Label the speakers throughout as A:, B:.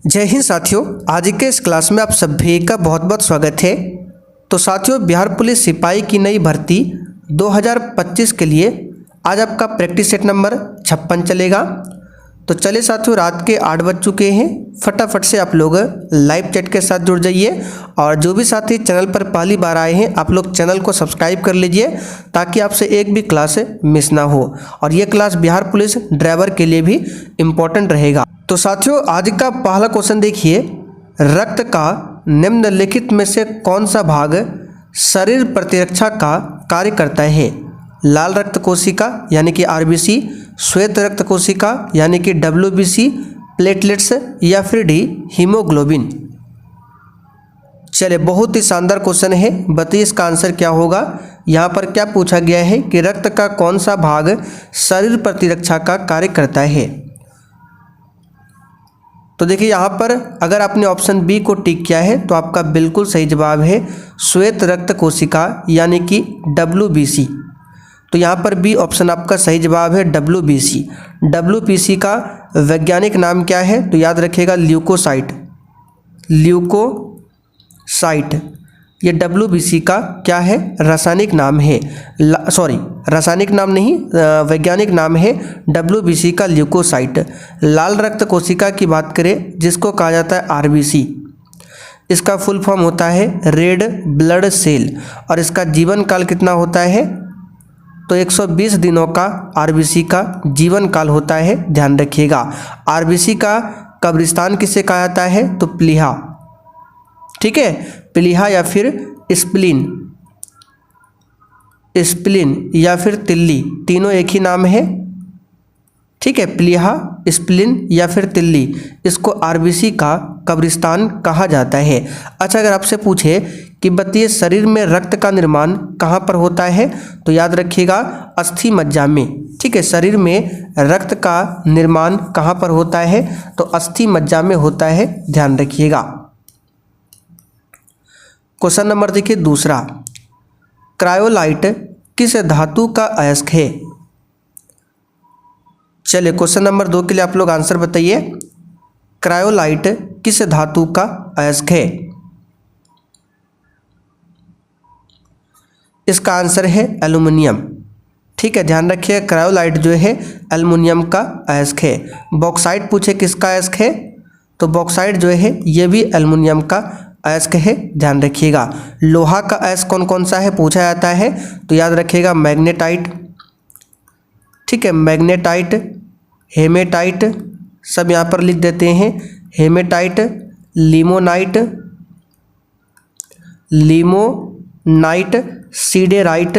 A: जय हिंद साथियों, आज के इस क्लास में आप सभी का बहुत बहुत स्वागत है। तो साथियों, बिहार पुलिस सिपाही की नई भर्ती 2025 के लिए आज आपका प्रैक्टिस सेट नंबर 56 चलेगा। तो चलिए साथियों, रात के 8 बज चुके हैं, फटाफट से आप लोग लाइव चैट के साथ जुड़ जाइए। और जो भी साथी चैनल पर पहली बार आए हैं, आप लोग चैनल को सब्सक्राइब कर लीजिए ताकि आपसे एक भी क्लास मिस ना हो। और ये क्लास बिहार पुलिस ड्राइवर के लिए भी इम्पोर्टेंट रहेगा। तो साथियों, आज का पहला क्वेश्चन देखिए, रक्त का निम्नलिखित में से कौन सा भाग शरीर प्रतिरक्षा का कार्य करता है? लाल रक्त कोशिका यानी कि आरबीसी, श्वेत रक्त कोशिका यानी कि डब्ल्यूबीसी, प्लेटलेट्स या फिर डी हीमोग्लोबिन। चलिए, बहुत ही शानदार क्वेश्चन है, बताइए इसका आंसर क्या होगा। यहाँ पर क्या पूछा गया है कि रक्त का कौन सा भाग शरीर प्रतिरक्षा का कार्य करता है। तो देखिए, यहाँ पर अगर आपने ऑप्शन बी को टिक किया है तो आपका बिल्कुल सही जवाब है श्वेत रक्त कोशिका यानी कि डब्ल्यूबीसी। तो यहाँ पर बी ऑप्शन आपका सही जवाब है डब्ल्यूबीसी। डब्ल्यूबीसी का वैज्ञानिक नाम क्या है? तो याद रखिएगा ल्यूकोसाइट। ल्यूकोसाइट ये डब्ल्यूबीसी का क्या है? रासायनिक नाम है। रासायनिक नाम नहीं, वैज्ञानिक नाम है डब्ल्यूबीसी का ल्यूकोसाइट। लाल रक्त कोशिका की बात करें जिसको कहा जाता है आरबीसी, इसका फुल फॉर्म होता है रेड ब्लड सेल। और इसका जीवन काल कितना होता है? तो 120 दिनों का आरबीसी का जीवन काल होता है, ध्यान रखिएगा। आरबीसी का कब्रिस्तान किसे कहा जाता है? तो प्लीहा, ठीक है, प्लीहा या फिर स्प्लीन या फिर तिल्ली, तीनों एक ही नाम है, ठीक है। प्लीहा, स्प्लीन या फिर तिल्ली, इसको आरबीसी का कब्रिस्तान कहा जाता है। अच्छा, अगर आपसे पूछे कि बताइए शरीर में रक्त का निर्माण कहाँ पर होता है, तो याद रखिएगा अस्थि मज्जा में, ठीक है। शरीर में रक्त का निर्माण कहाँ पर होता है? तो अस्थि मज्जा में होता है, ध्यान रखिएगा। क्वेश्चन नंबर देखिए दूसरा, क्रायोलाइट किस धातु का अयस्क है? चलिए, क्वेश्चन नंबर 2 के लिए आप लोग आंसर बताइए, क्रायोलाइट किस धातु का अयस्क है? इसका आंसर है एल्युमिनियम, ठीक है, ध्यान रखिए। क्रायोलाइट जो है एल्युमिनियम का अयस्क है। बॉक्साइट पूछे किसका अयस्क है? तो बॉक्साइट जो है ये भी एल्युमिनियम का अयस्क है, ध्यान रखिएगा। लोहा का अयस्क कौन कौन सा है पूछा जाता है? तो याद रखिएगा मैग्नेटाइट, ठीक है, मैग्नेटाइट, हेमेटाइट, सब यहाँ पर लिख देते हैं। हेमेटाइट, लिमोनाइट, सीडेराइट,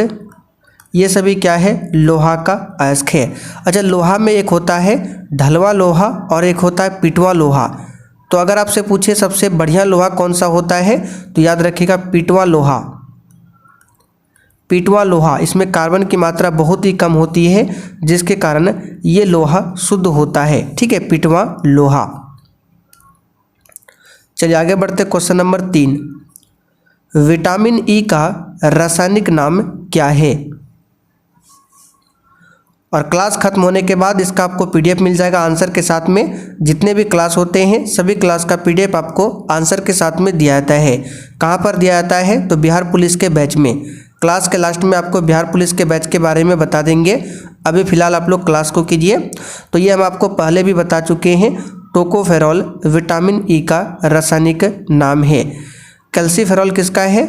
A: ये सभी क्या है? लोहा का अयस्क है। अच्छा, लोहा में एक होता है ढलवा लोहा और एक होता है पिटवा लोहा। तो अगर आपसे पूछे सबसे बढ़िया लोहा कौन सा होता है, तो याद रखिएगा पिटवा लोहा। पिटवा लोहा, इसमें कार्बन की मात्रा बहुत ही कम होती है जिसके कारण ये लोहा शुद्ध होता है, ठीक है, पिटवा लोहा। चलिए आगे बढ़ते, क्वेश्चन नंबर 3, विटामिन ई का रासायनिक नाम क्या है? और क्लास खत्म होने के बाद इसका आपको पीडीएफ मिल जाएगा आंसर के साथ में। जितने भी क्लास होते हैं सभी क्लास का पीडीएफ आपको आंसर के साथ में दिया जाता है। कहाँ पर दिया जाता है? तो बिहार पुलिस के बैच में। क्लास के लास्ट में आपको बिहार पुलिस के बैच के बारे में बता देंगे, अभी फ़िलहाल आप लोग क्लास को कीजिए। तो ये हम आपको पहले भी बता चुके हैं, टोकोफेरॉल विटामिन ई का रासायनिक नाम है। कैल्सीफेरॉल किसका है?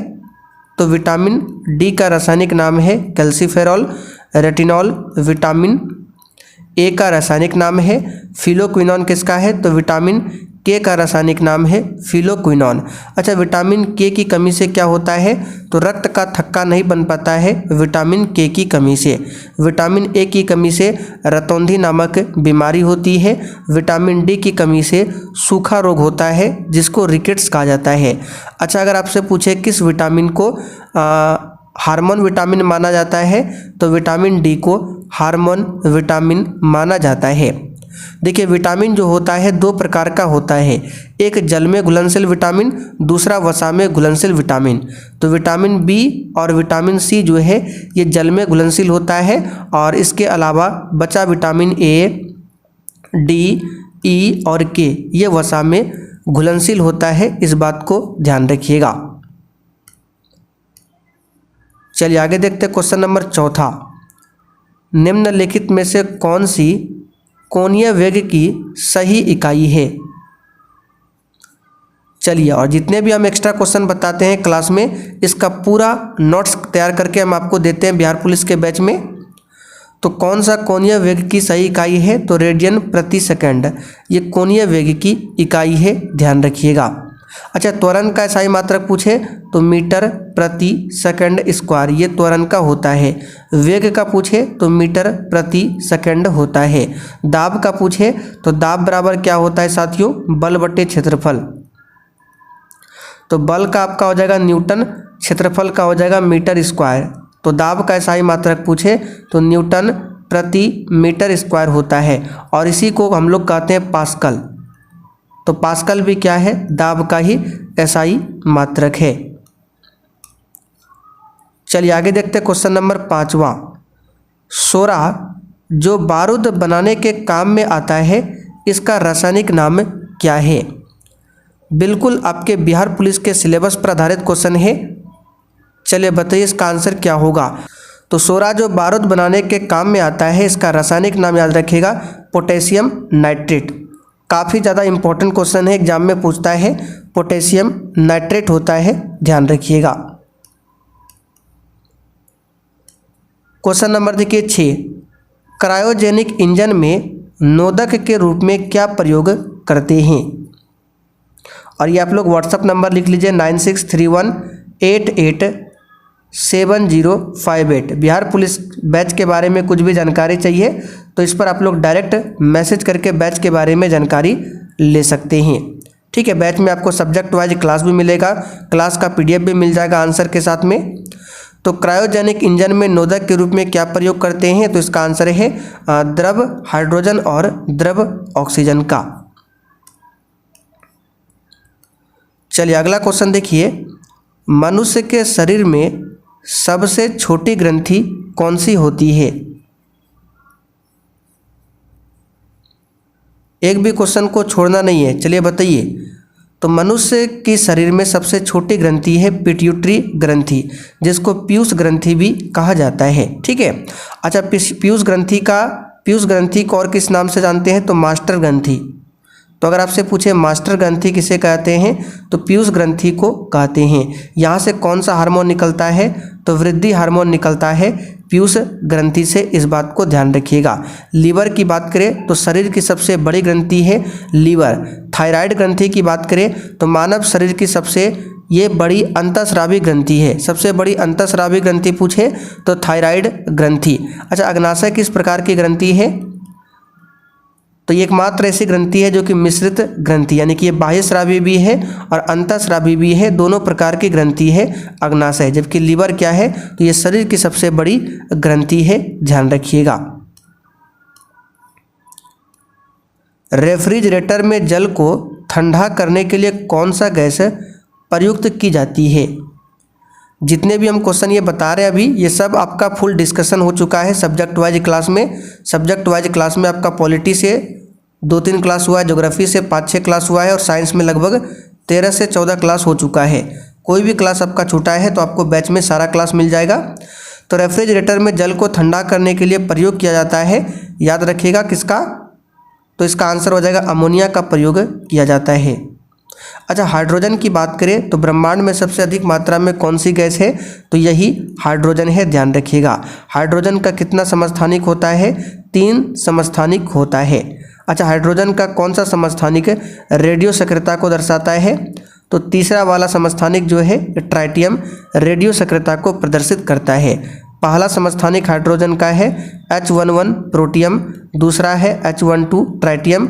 A: तो विटामिन डी का रासायनिक नाम है कैल्सीफेरॉल। रेटिनॉल विटामिन ए का रासायनिक नाम है। फिलोक्विनॉन किसका है? तो विटामिन के का रासायनिक नाम है फिलोक्विनॉन। अच्छा, विटामिन के की कमी से क्या होता है? तो रक्त का थक्का नहीं बन पाता है विटामिन के की कमी से। विटामिन ए की कमी से रतौंधी नामक बीमारी होती है। विटामिन डी की कमी से सूखा रोग होता है जिसको रिकेट्स कहा जाता है। अच्छा, अगर आपसे पूछे किस विटामिन को हार्मोन विटामिन माना जाता है, तो विटामिन डी को हार्मोन विटामिन माना जाता है। देखिए, विटामिन जो होता है 2 प्रकार का होता है, एक जल में घुलनशील विटामिन, दूसरा वसा में घुलनशील विटामिन। तो विटामिन बी और विटामिन सी जो है ये जल में घुलनशील होता है, और इसके अलावा बचा विटामिन ए, डी, ई और के ये वसा में घुलनशील होता है, इस बात को ध्यान रखिएगा। चलिए आगे देखते हैं क्वेश्चन नंबर चौथा। निम्नलिखित में से कौन सी कोणीय वेग की सही इकाई है? चलिए, और जितने भी हम एक्स्ट्रा क्वेश्चन बताते हैं क्लास में, इसका पूरा नोट्स तैयार करके हम आपको देते हैं बिहार पुलिस के बैच में। तो कौन सा कोणीय वेग की सही इकाई है? तो रेडियन प्रति सेकंड, ये कोणीय वेग की इकाई है, ध्यान रखिएगा। अच्छा, त्वरण का सही मात्रक पूछे तो मीटर प्रति सेकंड स्क्वायर, ये त्वरण का होता है। वेग का पूछे तो मीटर प्रति सेकंड होता है। दाब का पूछे तो दाब बराबर क्या होता है साथियों? बल बटे क्षेत्रफल। तो बल का आपका हो जाएगा न्यूटन, क्षेत्रफल का हो जाएगा मीटर स्क्वायर। तो दाब का सही मात्रक पूछे तो न्यूटन प्रति मीटर स्क्वायर होता है, और इसी को हम लोग कहते हैं पास्कल। तो पास्कल भी क्या है? दाब का ही एसआई मात्रक है। चलिए आगे देखते हैं क्वेश्चन नंबर 5वां। सोरा जो बारूद बनाने के काम में आता है, इसका रासायनिक नाम क्या है? बिल्कुल आपके बिहार पुलिस के सिलेबस पर आधारित क्वेश्चन है। चलिए बताइए इसका आंसर क्या होगा। तो सोरा जो बारूद बनाने के काम में आता है, इसका रासायनिक नाम याद रखिएगा, पोटेशियम नाइट्रेट। काफ़ी ज़्यादा इंपॉर्टेंट क्वेश्चन है, एग्जाम में पूछता है, पोटेशियम नाइट्रेट होता है, ध्यान रखिएगा। क्वेश्चन नंबर देखिए 6। क्रायोजेनिक इंजन में नोदक के रूप में क्या प्रयोग करते हैं? और ये आप लोग व्हाट्सअप नंबर लिख लीजिए 9631887058। बिहार पुलिस बैच के बारे में कुछ भी जानकारी चाहिए तो इस पर आप लोग डायरेक्ट मैसेज करके बैच के बारे में जानकारी ले सकते हैं। ठीक है, बैच में आपको सब्जेक्ट वाइज क्लास भी मिलेगा, क्लास का पीडीएफ भी मिल जाएगा आंसर के साथ में। तो क्रायोजेनिक इंजन में नोदक के रूप में क्या प्रयोग करते हैं? तो इसका आंसर है द्रव हाइड्रोजन और द्रव ऑक्सीजन का। चलिए अगला क्वेश्चन देखिए। मनुष्य के शरीर में सबसे छोटी ग्रंथि कौन सी होती है? एक भी क्वेश्चन को छोड़ना नहीं है, चलिए बताइए। तो मनुष्य के शरीर में सबसे छोटी ग्रंथि है पिट्यूटरी ग्रंथि, जिसको पीयूष ग्रंथि भी कहा जाता है। ठीक है। अच्छा, पीयूष ग्रंथि को और किस नाम से जानते हैं? तो मास्टर ग्रंथि। तो अगर आपसे पूछे मास्टर ग्रंथि किसे कहते हैं, तो पीयूष ग्रंथि को कहते हैं। यहाँ से कौन सा हार्मोन निकलता है? तो वृद्धि हार्मोन निकलता है पीयूष ग्रंथि से, इस बात को ध्यान रखिएगा। लीवर की बात करें तो शरीर की सबसे बड़ी ग्रंथि है लीवर। थायराइड ग्रंथि की बात करें तो मानव शरीर की सबसे ये बड़ी अंतःस्रावी ग्रंथि है। सबसे बड़ी अंतःस्रावी ग्रंथि पूछे तो थायराइड ग्रंथि। अच्छा, अग्नाशय किस प्रकार की ग्रंथि है? तो ये एकमात्र ऐसी ग्रंथि है जो कि मिश्रित ग्रंथि, यानी कि ये बाह्यस्रावी भी है और अंतःस्रावी भी है, दोनों प्रकार की ग्रंथि है अग्नाशय। जबकि लीवर क्या है? तो ये शरीर की सबसे बड़ी ग्रंथि है, ध्यान रखिएगा। रेफ्रिजरेटर में जल को ठंडा करने के लिए कौन सा गैस प्रयुक्त की जाती है? जितने भी हम क्वेश्चन ये बता रहे हैं अभी, ये सब आपका फुल डिस्कशन हो चुका है सब्जेक्ट वाइज क्लास में। सब्जेक्ट वाइज क्लास में आपका पॉलिटी से 2-3 क्लास हुआ है, ज्योग्राफी से 5-6 क्लास हुआ है, और साइंस में लगभग 13 से 14 क्लास हो चुका है। कोई भी क्लास आपका छूटा है तो आपको बैच में सारा क्लास मिल जाएगा। तो रेफ्रिजरेटर में जल को ठंडा करने के लिए प्रयोग किया जाता है, याद रखिएगा किसका? तो इसका आंसर हो जाएगा अमोनिया का प्रयोग किया जाता है। अच्छा, हाइड्रोजन की बात करें तो ब्रह्मांड में सबसे अधिक मात्रा में कौन सी गैस है? तो यही हाइड्रोजन है, ध्यान रखिएगा। हाइड्रोजन का कितना समस्थानिक होता है? 3 समस्थानिक होता है। अच्छा, हाइड्रोजन का कौन सा समस्थानिक रेडियो सक्रियता को दर्शाता है? तो तीसरा वाला समस्थानिक जो है ट्राइटियम रेडियो सक्रियता को प्रदर्शित करता है। पहला समस्थानिक हाइड्रोजन का है H11 प्रोटियम, दूसरा है H12 ट्राइटियम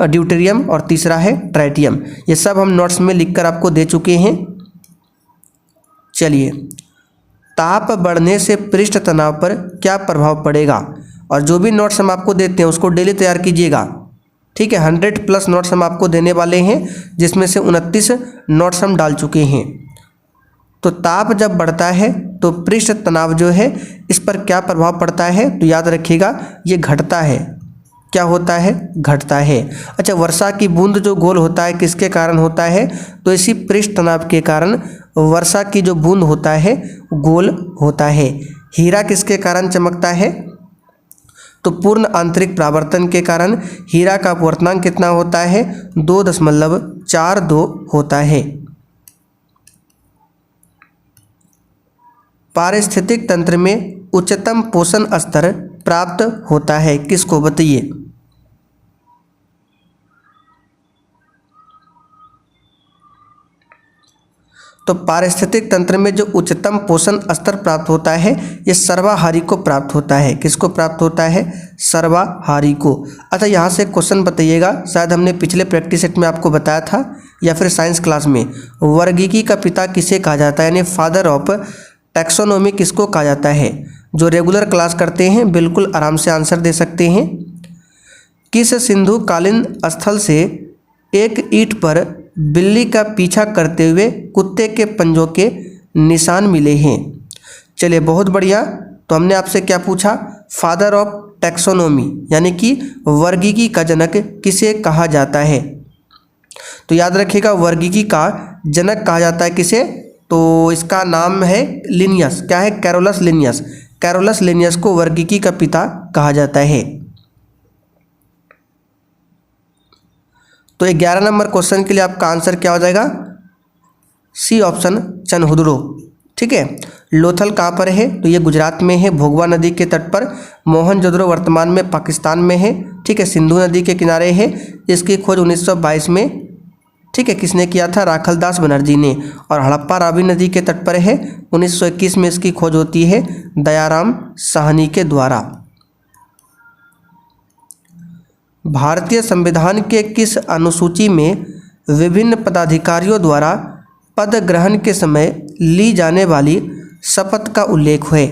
A: ड्यूटेरियम, और तीसरा है ट्राइटियम। ये सब हम नोट्स में लिखकर आपको दे चुके हैं। चलिए, ताप बढ़ने से पृष्ठ तनाव पर क्या प्रभाव पड़ेगा? और जो भी नोट्स हम आपको देते हैं उसको डेली तैयार कीजिएगा। ठीक है, 100+ नोट्स हम आपको देने वाले हैं, जिसमें से 29 नोट्स हम डाल चुके हैं। तो ताप जब बढ़ता है तो पृष्ठ तनाव जो है इस पर क्या प्रभाव पड़ता है? तो याद रखिएगा ये घटता है। क्या होता है, घटता है। अच्छा, वर्षा की बूंद जो गोल होता है किसके कारण होता है, तो इसी पृष्ठ तनाव के कारण वर्षा की जो बूंद होता है गोल होता है। हीरा किसके कारण चमकता है, तो पूर्ण आंतरिक परावर्तन के कारण हीरा का अपवर्तनांक कितना होता है, 2.42 होता है। पारिस्थितिक तंत्र में उच्चतम पोषण स्तर प्राप्त होता है, किसको बताइए। तो पारिस्थितिक तंत्र में जो उच्चतम पोषण स्तर प्राप्त होता है ये सर्वाहारी को प्राप्त होता है, किसको प्राप्त होता है, सर्वाहारी को। अच्छा, यहाँ से क्वेश्चन बताइएगा, शायद हमने पिछले प्रैक्टिस सेट में आपको बताया था या फिर साइंस क्लास में, वर्गीकी का पिता किसे कहा जाता है, यानी फादर ऑफ टैक्सोनॉमी किसको कहा जाता है। जो रेगुलर क्लास करते हैं बिल्कुल आराम से आंसर दे सकते हैं। किस सिंधु कालीन स्थल से एक ईंट पर बिल्ली का पीछा करते हुए कुत्ते के पंजों के निशान मिले हैं। चलिए, बहुत बढ़िया। तो हमने आपसे क्या पूछा, फादर ऑफ टैक्सोनॉमी यानी कि वर्गीकी का जनक किसे कहा जाता है। तो याद रखिएगा, वर्गीकी का जनक कहा जाता है किसे, तो इसका नाम है लिनियस। क्या है, कैरोलस लिनियस। कैरोलस लिनियस को वर्गीकी का पिता कहा जाता है। तो 11 नंबर क्वेश्चन के लिए आपका आंसर क्या हो जाएगा, सी ऑप्शन, चनहुदड़ो। ठीक है। लोथल कहाँ पर है, तो ये गुजरात में है, भोगवा नदी के तट पर। मोहनजोदड़ो वर्तमान में पाकिस्तान में है। ठीक है, सिंधु नदी के किनारे है। इसकी खोज 1922 में, ठीक है, किसने किया था, राखलदास बनर्जी ने। और हड़प्पा रावी नदी के तट पर है, 1921 में इसकी खोज होती है दयाराम साहनी के द्वारा। भारतीय संविधान के किस अनुसूची में विभिन्न पदाधिकारियों द्वारा पद ग्रहण के समय ली जाने वाली शपथ का उल्लेख है।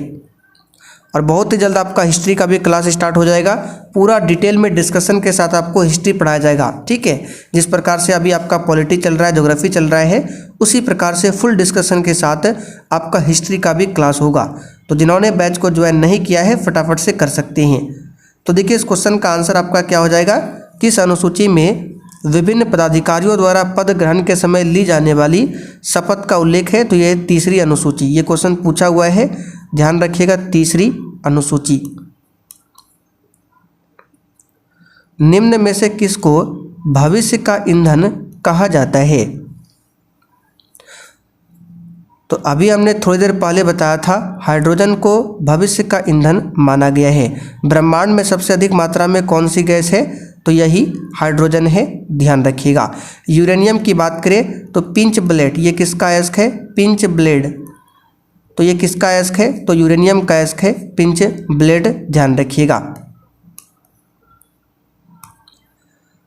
A: और बहुत ही जल्द आपका हिस्ट्री का भी क्लास स्टार्ट हो जाएगा, पूरा डिटेल में डिस्कशन के साथ आपको हिस्ट्री पढ़ाया जाएगा। ठीक है, जिस प्रकार से अभी आपका पॉलिटी चल रहा है, ज्योग्राफी चल रहा है, उसी प्रकार से फुल डिस्कशन के साथ आपका हिस्ट्री का भी क्लास होगा। तो जिन्होंने बैच को ज्वाइन नहीं किया है फटाफट से कर सकते हैं। तो देखिए, इस क्वेश्चन का आंसर आपका क्या हो जाएगा, किस अनुसूची में विभिन्न पदाधिकारियों द्वारा पद ग्रहण के समय ली जाने वाली शपथ का उल्लेख है, तो ये तीसरी अनुसूची। ये क्वेश्चन पूछा हुआ है, ध्यान रखिएगा, तीसरी अनुसूची। निम्न में से किसको भविष्य का ईंधन कहा जाता है। तो अभी हमने थोड़ी देर पहले बताया था, हाइड्रोजन को भविष्य का ईंधन माना गया है। ब्रह्मांड में सबसे अधिक मात्रा में कौन सी गैस है, तो यही हाइड्रोजन है, ध्यान रखिएगा। यूरेनियम की बात करें तो पिंच ब्लेड, ये किसका अयस्क है, पिंच ब्लेड। तो ये किसका अयस्क है, तो यूरेनियम का अयस्क है, पिंच ब्लेड, ध्यान रखिएगा।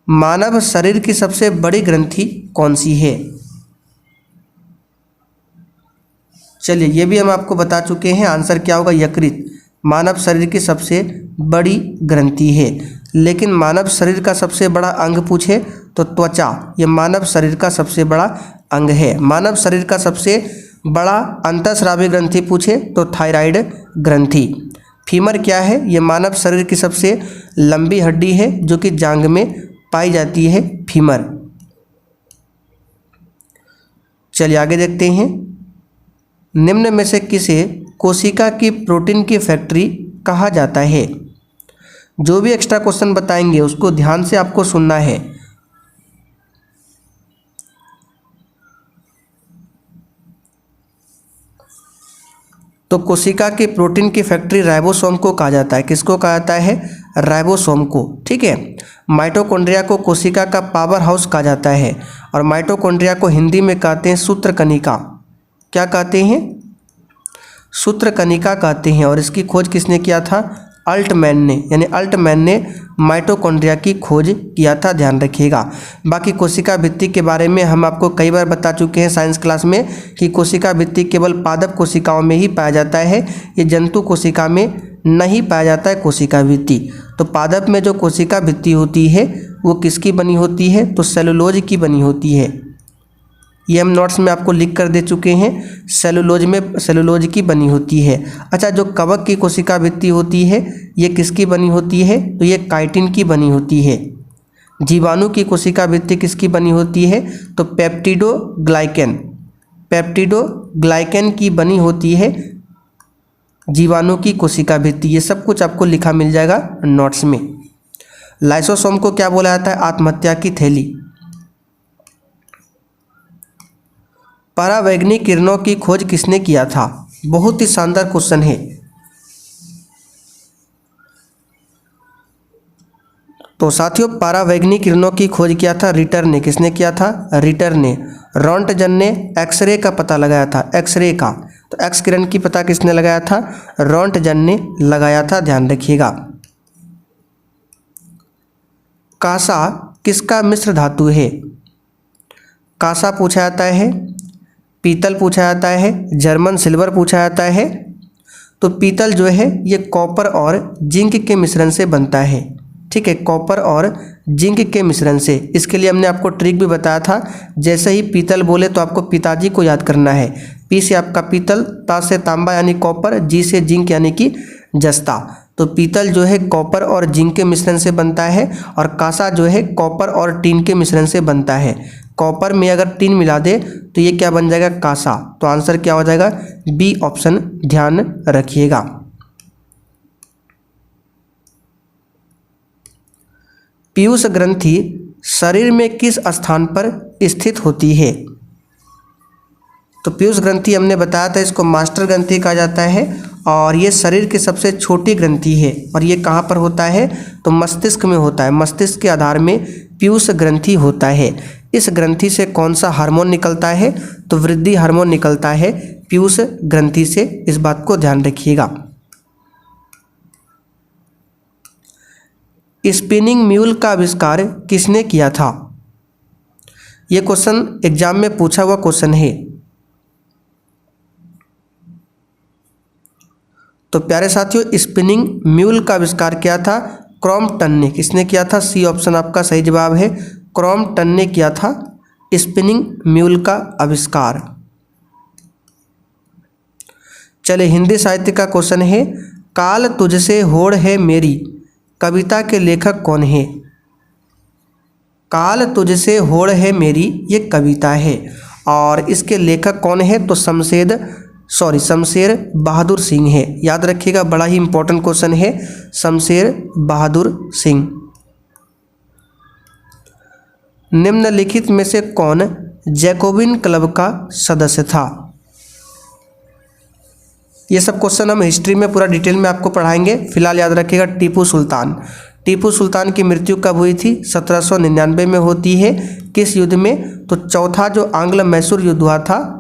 A: मानव शरीर की सबसे बड़ी ग्रंथि कौन सी है। चलिए, ये भी हम आपको बता चुके हैं, आंसर क्या होगा, यकृत। मानव शरीर की सबसे बड़ी ग्रंथि है। लेकिन मानव शरीर का सबसे बड़ा अंग पूछे तो त्वचा, ये मानव शरीर का सबसे बड़ा अंग है। मानव शरीर का सबसे बड़ा अंतःस्रावी ग्रंथि पूछे तो थायराइड ग्रंथि। फीमर क्या है, ये मानव शरीर की सबसे लंबी हड्डी है जो कि जांघ में पाई जाती है, फीमर। चलिए आगे देखते हैं। निम्न में से किसे कोशिका की प्रोटीन की फैक्ट्री कहा जाता है। जो भी एक्स्ट्रा क्वेश्चन बताएंगे उसको ध्यान से आपको सुनना है। तो कोशिका की प्रोटीन की फैक्ट्री राइबोसोम को कहा जाता है। किसको कहा जाता है, राइबोसोम को। ठीक है। माइटोकॉन्ड्रिया को कोशिका का पावर हाउस कहा जाता है। और माइटोकॉन्ड्रिया को हिंदी में कहते हैं सूत्रकनिका। क्या कहते हैं, सूत्रकनिका कहते हैं। और इसकी खोज किसने किया था, अल्टमैन ने, यानी अल्टमैन ने माइटोकॉन्ड्रिया की खोज किया था, ध्यान रखिएगा। बाकी कोशिका भित्ति के बारे में हम आपको कई बार बता चुके हैं साइंस क्लास में कि कोशिका भित्ति केवल पादप कोशिकाओं में ही पाया जाता है, ये जंतु कोशिका में नहीं पाया जाता है कोशिका भित्ति। तो पादप में जो कोशिका भित्ति होती है वो किसकी बनी होती है, तो सेलुलोज की बनी होती है। ये हम नोट्स में आपको लिख कर दे चुके हैं। सेलुलोज की बनी होती है। अच्छा, जो कवक की कोशिका भित्ति होती है ये किसकी बनी होती है? तो ये काइटिन की बनी होती है। जीवाणु की कोशिका भित्ति किसकी बनी होती है? तो पेप्टिडोग्लाइकन की बनी होती है जीवाणु की कोशिका भित्ति। ये सब कुछ आपको लिखा मिल जाएगा नोट्स में। लाइसोसोम को क्या बोला जाता है? आत्महत्या की थैली। परावैंगनिक किरणों की खोज किसने किया था? बहुत ही शानदार क्वेश्चन है। तो साथियों, परावैंगनिक किरणों की खोज किया था रिटर ने। किसने किया था? रिटर ने। रोंटगन ने एक्सरे का पता लगाया था, एक्सरे का। तो एक्स किरण की पता किसने लगाया था? रोंटगन ने लगाया था, ध्यान रखिएगा। कांसा किसका मिश्र धातु है? कांसा पूछा जाता है, पीतल पूछा जाता है, जर्मन सिल्वर पूछा जाता है। तो पीतल जो है ये कॉपर और जिंक के मिश्रण से बनता है। ठीक है, कॉपर और जिंक के मिश्रण से। इसके लिए हमने आपको ट्रिक भी बताया था। जैसे ही पीतल बोले तो आपको पिताजी को याद करना है। पी से आपका पीतल, ता से तांबा यानी कॉपर, जी से जिंक यानी कि जस्ता। तो पीतल जो है कॉपर और जिंक के मिश्रण से बनता है और कांसा जो है कॉपर और टीन के मिश्रण से बनता है। कॉपर में अगर टीन मिला दे तो ये क्या बन जाएगा? कांसा। तो आंसर क्या हो जाएगा? बी ऑप्शन, ध्यान रखिएगा। पीयूष ग्रंथि शरीर में किस स्थान पर स्थित होती है? तो पीयूष ग्रंथि हमने बताया था, इसको मास्टर ग्रंथि कहा जाता है और ये शरीर की सबसे छोटी ग्रंथि है। और ये कहाँ पर होता है? तो मस्तिष्क में होता है। मस्तिष्क के आधार में पीयूष ग्रंथि होता है। इस ग्रंथि से कौन सा हार्मोन निकलता है? तो वृद्धि हार्मोन निकलता है पीयूष ग्रंथि से। इस बात को ध्यान रखिएगा। स्पिनिंग म्यूल का आविष्कार किसने किया था? यह क्वेश्चन एग्जाम में पूछा हुआ क्वेश्चन है। तो प्यारे साथियों, स्पिनिंग म्यूल का आविष्कार किया था क्रॉम्पटन ने। किसने किया था? सी ऑप्शन आपका सही जवाब है। क्रॉम्पटन ने किया था स्पिनिंग म्यूल का आविष्कार। चले, हिंदी साहित्य का क्वेश्चन है। काल तुझसे होड़ है मेरी कविता के लेखक कौन है? काल तुझसे होड़ है मेरी ये कविता है और इसके लेखक कौन है? तो शमशेर बहादुर सिंह है। याद रखिएगा, बड़ा ही इंपॉर्टेंट क्वेश्चन है, शमशेर बहादुर सिंह। निम्नलिखित में से कौन जैकोबिन क्लब का सदस्य था? ये सब क्वेश्चन हम हिस्ट्री में पूरा डिटेल में आपको पढ़ाएंगे। फिलहाल याद रखिएगा, टीपू सुल्तान की मृत्यु कब हुई थी? 1799 में होती है। किस युद्ध में? तो चौथा जो आंग्ल मैसूर युद्ध हुआ था,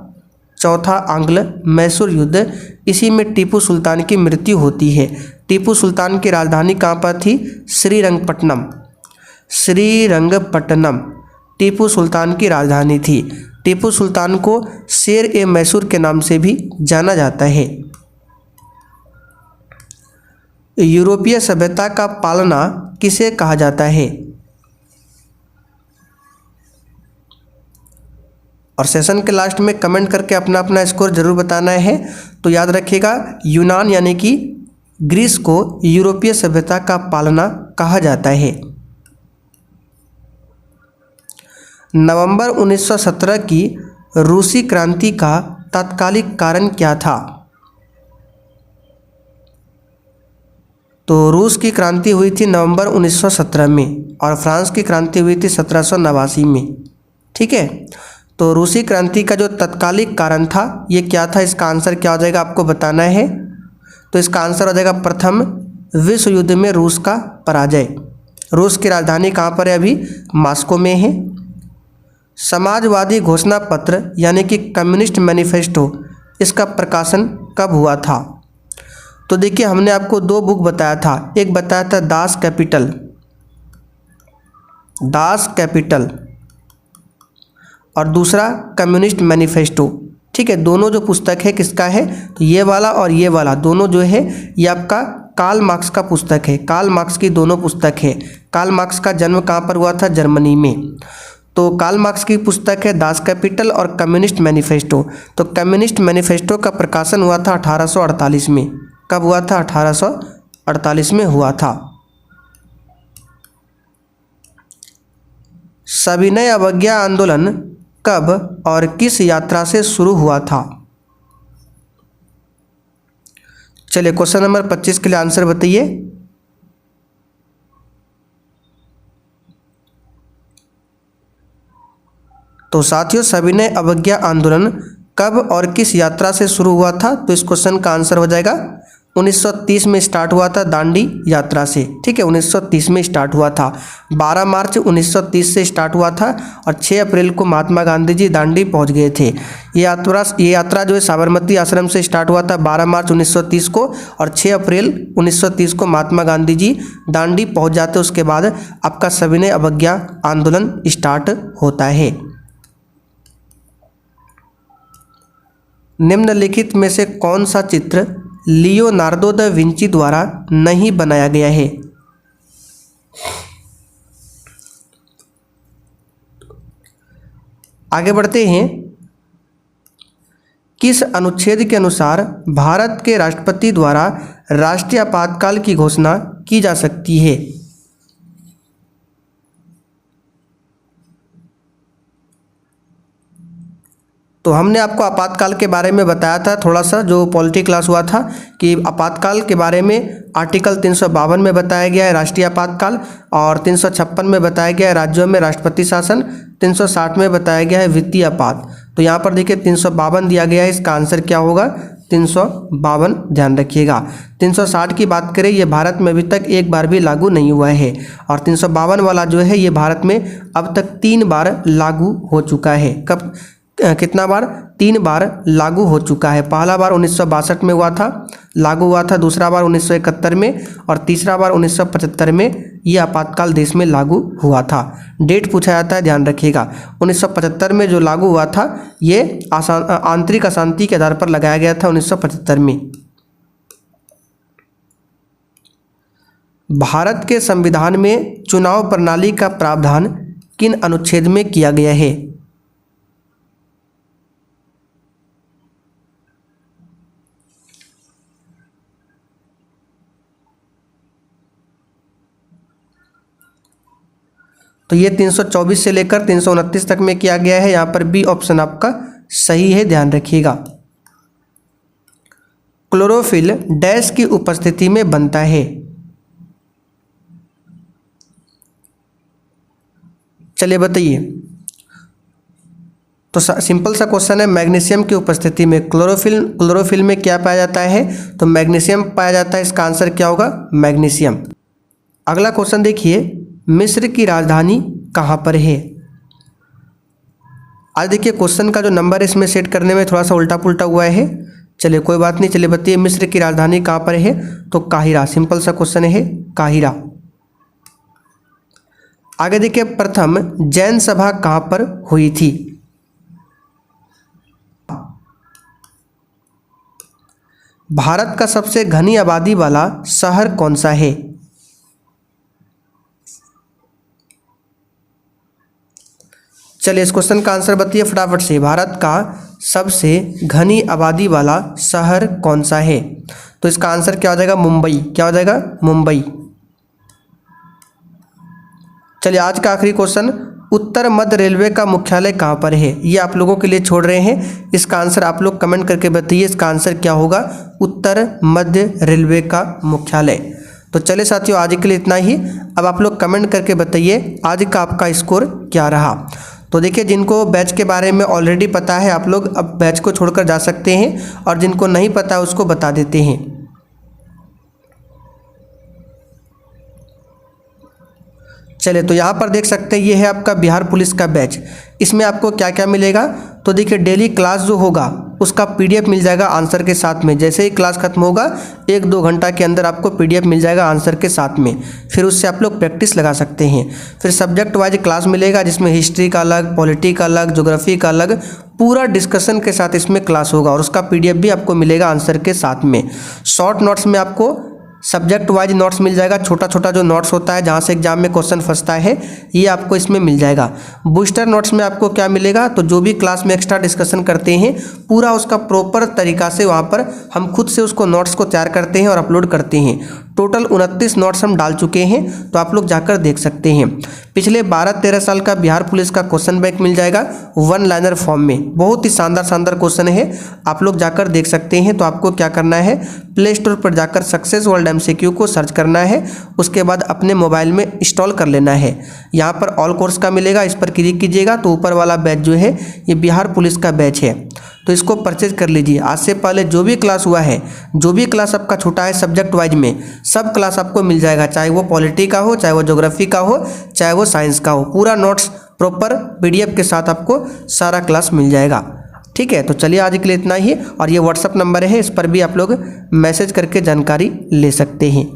A: चौथा आंग्ल मैसूर युद्ध, इसी में टीपू सुल्तान की मृत्यु होती है। टीपू सुल्तान की राजधानी कहाँ पर थी? श्रीरंगपट्टनम टीपू सुल्तान की राजधानी थी। टीपू सुल्तान को शेर ए मैसूर के नाम से भी जाना जाता है। यूरोपीय सभ्यता का पालना किसे कहा जाता है? और सेशन के लास्ट में कमेंट करके अपना अपना स्कोर जरूर बताना है। तो याद रखिएगा, यूनान यानी कि ग्रीस को यूरोपीय सभ्यता का पालना कहा जाता है। नवंबर 1917 की रूसी क्रांति का तात्कालिक कारण क्या था? तो रूस की क्रांति हुई थी नवंबर 1917 में और फ्रांस की क्रांति हुई थी 1789 में। ठीक है, तो रूसी क्रांति का जो तत्कालिक कारण था ये क्या था? इसका आंसर क्या हो जाएगा आपको बताना है। तो इसका आंसर हो जाएगा प्रथम विश्व युद्ध में रूस का पराजय। रूस की राजधानी कहाँ पर है? अभी मॉस्को में है। समाजवादी घोषणा पत्र यानी कि कम्युनिस्ट मैनिफेस्टो, इसका प्रकाशन कब हुआ था? तो देखिए, हमने आपको दो बुक बताया था। एक बताया था दास कैपिटल और दूसरा कम्युनिस्ट मैनिफेस्टो। ठीक है, दोनों जो पुस्तक है किसका है? तो ये वाला और ये वाला दोनों जो है ये आपका कार्ल मार्क्स का पुस्तक है। कार्ल मार्क्स की दोनों पुस्तक है। कार्ल मार्क्स का जन्म कहाँ पर हुआ था? जर्मनी में। तो कार्ल मार्क्स की पुस्तक है दास कैपिटल और कम्युनिस्ट मैनिफेस्टो। तो कम्युनिस्ट मैनिफेस्टो का प्रकाशन हुआ था 1848 में। कब हुआ था? 1848 में हुआ था। सविनय अवज्ञा आंदोलन कब और किस यात्रा से शुरू हुआ था? चलिए क्वेश्चन नंबर 25 के लिए आंसर बताइए। तो साथियों सविनय अवज्ञा आंदोलन कब और किस यात्रा से शुरू हुआ था? तो इस क्वेश्चन का आंसर हो जाएगा 1930 में स्टार्ट हुआ था, दांडी यात्रा से। ठीक है, 1930 में स्टार्ट हुआ था। 12 मार्च 1930 से स्टार्ट हुआ था और 6 अप्रैल को महात्मा गांधी जी दांडी पहुंच गए थे। ये यात्रा जो है साबरमती आश्रम से स्टार्ट हुआ था 12 मार्च 1930 को, और 6 अप्रैल 1930 को महात्मा गांधी जी दांडी पहुँच जाते। उसके बाद आपका सविनय अवज्ञा आंदोलन स्टार्ट होता है। निम्नलिखित में से कौन सा चित्र लियोनार्दो दा विंची द्वारा नहीं बनाया गया है? आगे बढ़ते हैं। किस अनुच्छेद के अनुसार भारत के राष्ट्रपति द्वारा राष्ट्रीय आपातकाल की घोषणा की जा सकती है? तो हमने आपको आपातकाल के बारे में बताया था थोड़ा सा, जो पॉलिटी क्लास हुआ था, कि आपातकाल के बारे में आर्टिकल 352 में बताया गया है राष्ट्रीय आपातकाल, और 356 में बताया गया है राज्यों में राष्ट्रपति शासन, 360 में बताया गया है वित्तीय आपात। तो यहाँ पर देखिए 352 दिया गया है, इसका आंसर क्या होगा? 352 ध्यान रखिएगा। 360 की बात करें, ये भारत में अभी तक एक बार भी लागू नहीं हुआ है, और 352 वाला जो है ये भारत में अब तक 3 बार लागू हो चुका है। कब कितना बार? 3 बार लागू हो चुका है। पहला बार 1962 में हुआ था, लागू हुआ था। दूसरा बार 1971 में, और तीसरा बार 1975 में ये आपातकाल देश में लागू हुआ था। डेट पूछा जाता है, ध्यान रखिएगा। 1975 में जो लागू हुआ था ये आंतरिक अशांति के आधार पर लगाया गया था 1975 में। भारत के संविधान में चुनाव प्रणाली का प्रावधान किन अनुच्छेद में किया गया है? तो ये 324 से लेकर 329 तक में किया गया है। यहाँ पर बी ऑप्शन आपका सही है, ध्यान रखिएगा। क्लोरोफिल डैश की उपस्थिति में बनता है? चलिए बताइए। तो सिंपल सा क्वेश्चन है, मैग्नीशियम की उपस्थिति में। क्लोरोफिल में क्या पाया जाता है? तो मैग्नीशियम पाया जाता है। इसका आंसर क्या होगा? मैग्नीशियम। अगला क्वेश्चन देखिए, मिस्र की राजधानी कहाँ पर है? आज देखिए क्वेश्चन का जो नंबर है इसमें सेट करने में थोड़ा सा उल्टा पुल्टा हुआ है। चलिए कोई बात नहीं, चलिए बताइए मिस्र की राजधानी कहाँ पर है? तो काहिरा। सिंपल सा क्वेश्चन है, काहिरा। आगे देखिए, प्रथम जैन सभा कहाँ पर हुई थी? भारत का सबसे घनी आबादी वाला शहर कौन सा है? चलिए इस क्वेश्चन का आंसर बताइए फटाफट से। भारत का सबसे घनी आबादी वाला शहर कौन सा है? तो इसका आंसर क्या हो जाएगा? मुंबई। क्या हो जाएगा? मुंबई। चलिए आज का आखिरी क्वेश्चन, उत्तर मध्य रेलवे का मुख्यालय कहाँ पर है? ये आप लोगों के लिए छोड़ रहे हैं, इसका आंसर आप लोग कमेंट करके बताइए। इसका आंसर क्या होगा? उत्तर मध्य रेलवे का मुख्यालय। तो चलिए साथियों आज के लिए इतना ही। अब आप लोग कमेंट करके बताइए आज का आपका स्कोर क्या रहा। तो देखिए जिनको बैच के बारे में ऑलरेडी पता है आप लोग अब बैच को छोड़कर जा सकते हैं, और जिनको नहीं पता है उसको बता देते हैं। चलिए तो यहाँ पर देख सकते हैं ये है आपका बिहार पुलिस का बैच। इसमें आपको क्या क्या मिलेगा? तो देखिए डेली क्लास जो होगा उसका पीडीएफ मिल जाएगा आंसर के साथ में। जैसे ही क्लास खत्म होगा 1-2 घंटा के अंदर आपको पीडीएफ मिल जाएगा आंसर के साथ में। फिर उससे आप लोग प्रैक्टिस लगा सकते हैं। फिर सब्जेक्ट वाइज क्लास मिलेगा जिसमें हिस्ट्री का अलग, पॉलिटी का अलग, ज्योग्राफी का अलग, पूरा डिस्कशन के साथ इसमें क्लास होगा, और उसका पीडीएफ भी आपको मिलेगा आंसर के साथ में। शॉर्ट नोट्स में आपको सब्जेक्ट वाइज नोट्स मिल जाएगा, छोटा छोटा जो नोट्स होता है जहाँ से एग्जाम में क्वेश्चन फंसता है ये आपको इसमें मिल जाएगा। बूस्टर नोट्स में आपको क्या मिलेगा, तो जो भी क्लास में एक्स्ट्रा डिस्कशन करते हैं पूरा उसका प्रॉपर तरीका से वहाँ पर हम खुद से उसको नोट्स को तैयार करते हैं और अपलोड करते हैं। टोटल 29 नोट्स हम डाल चुके हैं, तो आप लोग जाकर देख सकते हैं। पिछले 12-13 साल का बिहार पुलिस का क्वेश्चन बैंक मिल जाएगा 1 लाइनर फॉर्म में, बहुत ही शानदार शानदार क्वेश्चन है, आप लोग जाकर देख सकते हैं। तो आपको क्या करना है, प्ले स्टोर पर जाकर सक्सेस वर्ल्ड MCQ को सर्च करना है, उसके बाद अपने मोबाइल में इंस्टॉल कर लेना है। यहाँ पर ऑल कोर्स का मिलेगा, इस पर क्लिक कीजिएगा तो ऊपर वाला बैच जो है ये बिहार पुलिस का बैच है, तो इसको परचेज कर लीजिए। आज से पहले जो भी क्लास हुआ है, जो भी क्लास आपका छूटा है सब्जेक्ट वाइज में, सब क्लास आपको मिल जाएगा, चाहे वो पॉलिटी का हो, चाहे वो ज्योग्राफी का हो, चाहे वो साइंस का हो। पूरा नोट्स प्रॉपर PDF के साथ आपको सारा क्लास मिल जाएगा। ठीक है, तो चलिए आज के लिए इतना ही। और ये WhatsApp नंबर है, इस पर भी आप लोग मैसेज करके जानकारी ले सकते हैं।